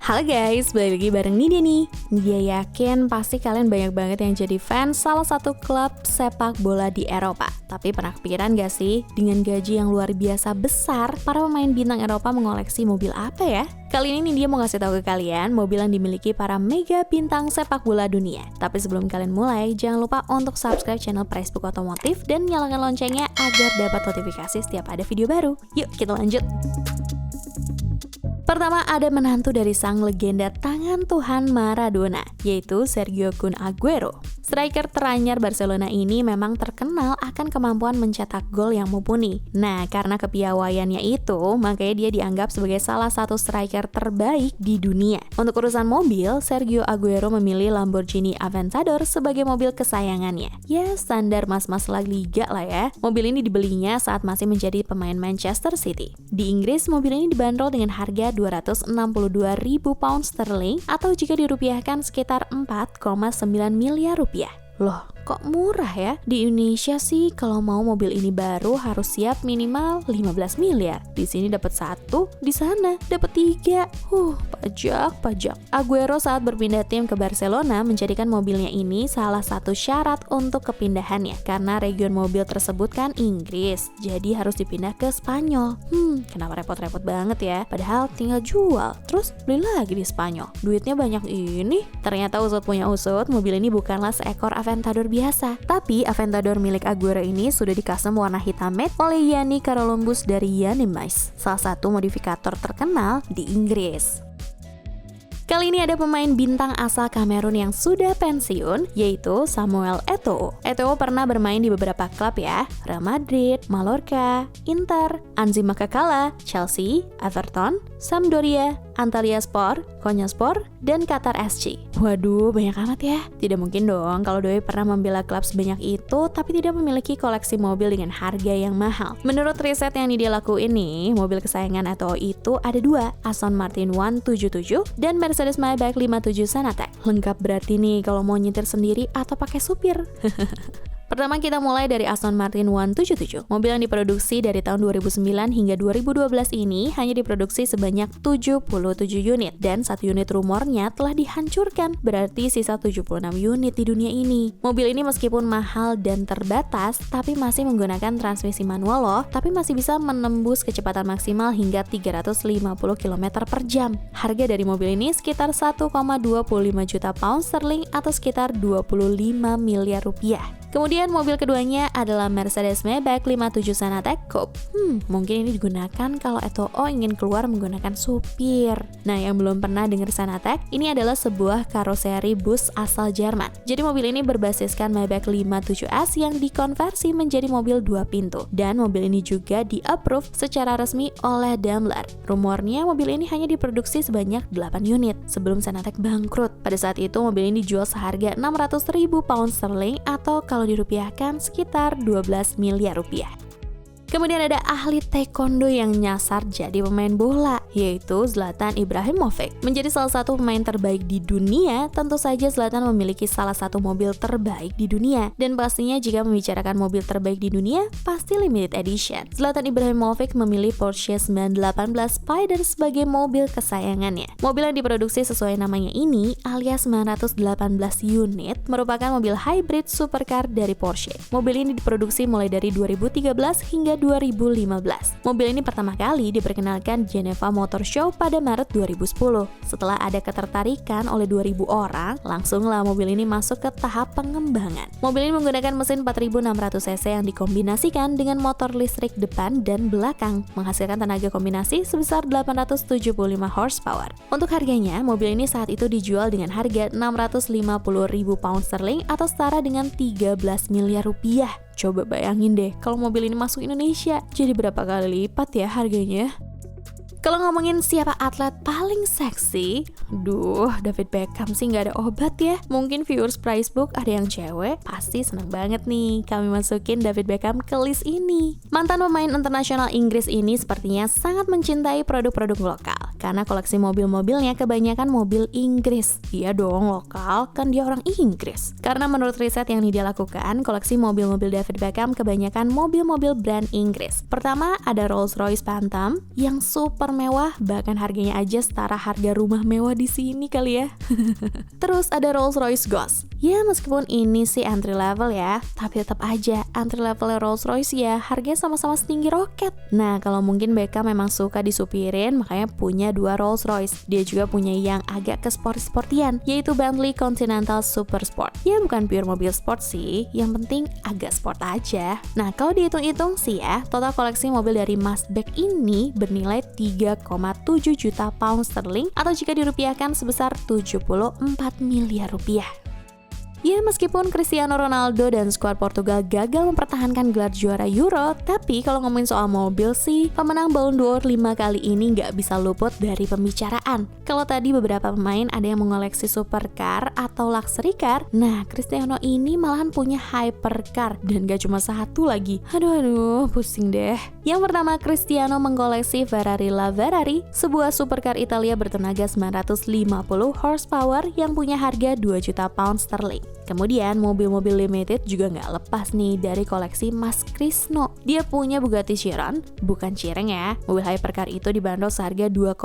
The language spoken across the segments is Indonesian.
Halo guys, balik lagi bareng Nidia nih. Nidia yakin pasti kalian banyak banget yang jadi fans salah satu klub sepak bola di Eropa. Tapi pernah kepikiran gak sih, dengan gaji yang luar biasa besar, para pemain bintang Eropa mengoleksi mobil apa ya? Kali ini Nidia mau ngasih tahu ke kalian mobil yang dimiliki para mega bintang sepak bola dunia. Tapi sebelum kalian mulai, jangan lupa untuk subscribe channel Pricebook Otomotif dan nyalakan loncengnya agar dapat notifikasi setiap ada video baru. Yuk kita lanjut. Pertama ada menantu dari sang legenda tangan Tuhan Maradona, yaitu Sergio Kun Aguero. Striker teranyar Barcelona ini memang terkenal akan kemampuan mencetak gol yang mumpuni. Nah, karena kepiawaiannya itu, makanya dia dianggap sebagai salah satu striker terbaik di dunia. Untuk urusan mobil, Sergio Aguero memilih Lamborghini Aventador sebagai mobil kesayangannya. Ya, standar mas-mas La Liga lah ya. Mobil ini dibelinya saat masih menjadi pemain Manchester City. Di Inggris, mobil ini dibanderol dengan harga 262.000 pound sterling atau jika dirupiahkan sekitar 4,9 miliar rupiah. Loh, kok murah ya? Di Indonesia sih kalau mau mobil ini baru harus siap minimal 15 miliar. Di sini dapat 1, di sana dapat 3. Pajak. Aguero saat berpindah tim ke Barcelona menjadikan mobilnya ini salah satu syarat untuk kepindahannya karena region mobil tersebut kan Inggris. Jadi harus dipindah ke Spanyol. Kenapa repot-repot banget ya? Padahal tinggal jual, terus beli lagi di Spanyol. Duitnya banyak ini. Ternyata usut punya usut, mobil ini bukanlah seekor Aventador biasa, tapi Aventador milik Aguero ini sudah dikastem warna hitam matte oleh Yanni Carolumbus dari Yanimais, salah satu modifikator terkenal di Inggris. Kali ini ada pemain bintang asal Kamerun yang sudah pensiun, yaitu Samuel Eto'o. Eto'o pernah bermain di beberapa klub ya, Real Madrid, Mallorca, Inter, Anzi Makakala, Chelsea, Everton, Sampdoria, Antalyaspor, Konyaspor, dan Qatar SC. Waduh, banyak amat ya. Tidak mungkin dong kalau Doi pernah membela klub sebanyak itu tapi tidak memiliki koleksi mobil dengan harga yang mahal. Menurut riset yang dia lakuin nih, mobil kesayangan Eto'o itu ada 2, Aston Martin 177 dan Mercedes-Maybach 57 Fanatec. Lengkap berarti nih kalau mau nyetir sendiri atau pakai supir. Pertama kita mulai dari Aston Martin 177. Mobil yang diproduksi dari tahun 2009 hingga 2012 ini hanya diproduksi sebanyak 77 unit dan 1 unit rumornya telah dihancurkan, berarti sisa 76 unit di dunia ini. Mobil ini meskipun mahal dan terbatas, tapi masih menggunakan transmisi manual loh, tapi masih bisa menembus kecepatan maksimal hingga 350 km per jam. Harga dari mobil ini sekitar 1,25 juta pound sterling atau sekitar 25 miliar rupiah. Kemudian mobil keduanya adalah Mercedes-Maybach 57 Fanatec Coupe. Mungkin ini digunakan kalau Eto'o ingin keluar menggunakan supir. Nah, yang belum pernah dengar Fanatec, ini adalah sebuah karoseri bus asal Jerman. Jadi mobil ini berbasiskan Maybach 57S yang dikonversi menjadi mobil 2 pintu. Dan mobil ini juga di-approve secara resmi oleh Daimler. Rumornya mobil ini hanya diproduksi sebanyak 8 unit sebelum Fanatec bangkrut. Pada saat itu mobil ini dijual seharga 600.000 pound sterling atau kalau dirupiahkan sekitar 12 miliar rupiah. Kemudian ada ahli taekwondo yang nyasar jadi pemain bola, yaitu Zlatan Ibrahimovic. Menjadi salah satu pemain terbaik di dunia, tentu saja Zlatan memiliki salah satu mobil terbaik di dunia. Dan pastinya jika membicarakan mobil terbaik di dunia, pasti limited edition. Zlatan Ibrahimovic memilih Porsche 918 Spider sebagai mobil kesayangannya. Mobil yang diproduksi sesuai namanya ini, alias 918 unit, merupakan mobil hybrid supercar dari Porsche. Mobil ini diproduksi mulai dari 2013 hingga 2015. Mobil ini pertama kali diperkenalkan Geneva Motor Show pada Maret 2010. Setelah ada ketertarikan oleh 2000 orang, langsunglah mobil ini masuk ke tahap pengembangan. Mobil ini menggunakan mesin 4600 cc yang dikombinasikan dengan motor listrik depan dan belakang, menghasilkan tenaga kombinasi sebesar 875 horsepower. Untuk harganya, mobil ini saat itu dijual dengan harga 650.000 pound sterling atau setara dengan 13 miliar rupiah. Coba bayangin deh, kalau mobil ini masuk Indonesia, jadi berapa kali lipat ya harganya? Kalau ngomongin siapa atlet paling seksi, David Beckham sih nggak ada obat ya. Mungkin viewers Pricebook ada yang cewek, pasti seneng banget nih kami masukin David Beckham ke list ini. Mantan pemain internasional Inggris ini sepertinya sangat mencintai produk-produk lokal. karena koleksi mobil-mobilnya kebanyakan mobil Inggris. Iya dong, lokal, kan dia orang Inggris. Karena menurut riset yang dia lakukan, koleksi mobil-mobil David Beckham kebanyakan mobil-mobil brand Inggris. Pertama, ada Rolls-Royce Phantom yang super mewah, bahkan harganya aja setara harga rumah mewah di sini kali ya. Terus ada Rolls-Royce Ghost. Ya, meskipun ini sih entry level ya, tapi tetap aja entry level Rolls-Royce ya harganya sama-sama setinggi roket. Nah, kalau mungkin Beckham memang suka disupirin, makanya punya 2 Rolls-Royce. Dia juga punya yang agak ke sport-sportian, yaitu Bentley Continental Super Sport. Ya, bukan pure mobil sport sih, yang penting agak sport aja. Nah, kalau dihitung-hitung sih ya, total koleksi mobil dari Mas Beck ini bernilai 3,7 juta pound sterling atau jika dirupiahkan sebesar 74 miliar rupiah. Ya, meskipun Cristiano Ronaldo dan skuad Portugal gagal mempertahankan gelar juara Euro, tapi kalau ngomongin soal mobil sih, pemenang Ballon d'Or 5 kali ini nggak bisa luput dari pembicaraan. Kalau tadi beberapa pemain ada yang mengoleksi supercar atau luxury car, nah Cristiano ini malahan punya hypercar dan gak cuma satu lagi. Aduh, pusing deh. Yang pertama, Cristiano mengkoleksi Ferrari LaFerrari, sebuah supercar Italia bertenaga 950 horsepower yang punya harga 2 juta pound sterling. Kemudian mobil-mobil limited juga nggak lepas nih dari koleksi Mas Krisno. Dia punya Bugatti Chiron, bukan Cireng ya. Mobil hypercar itu dibanderol seharga 2,5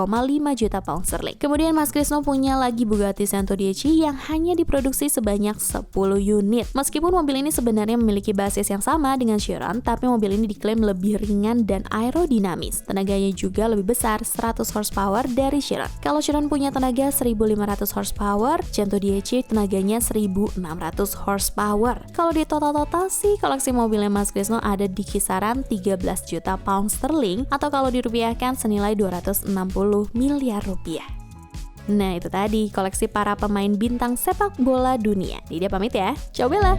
juta pound sterling. Kemudian Mas Krisno punya lagi Bugatti Santo Dieci yang hanya diproduksi sebanyak 10 unit. Meskipun mobil ini sebenarnya memiliki basis yang sama dengan Chiron, tapi mobil ini diklaim lebih ringan dan aerodinamis. Tenaganya juga lebih besar, 100 horsepower dari Chiron. Kalau Chiron punya tenaga 1.500 horsepower, Santo Dieci tenaganya 1.600 horsepower. Kalau di total-total sih, koleksi mobilnya Mas Krisno ada di kisaran 13 juta pound sterling atau kalau dirupiahkan senilai 260 miliar rupiah. Nah, itu tadi koleksi para pemain bintang sepak bola dunia. Dia pamit ya. Ciao Bella!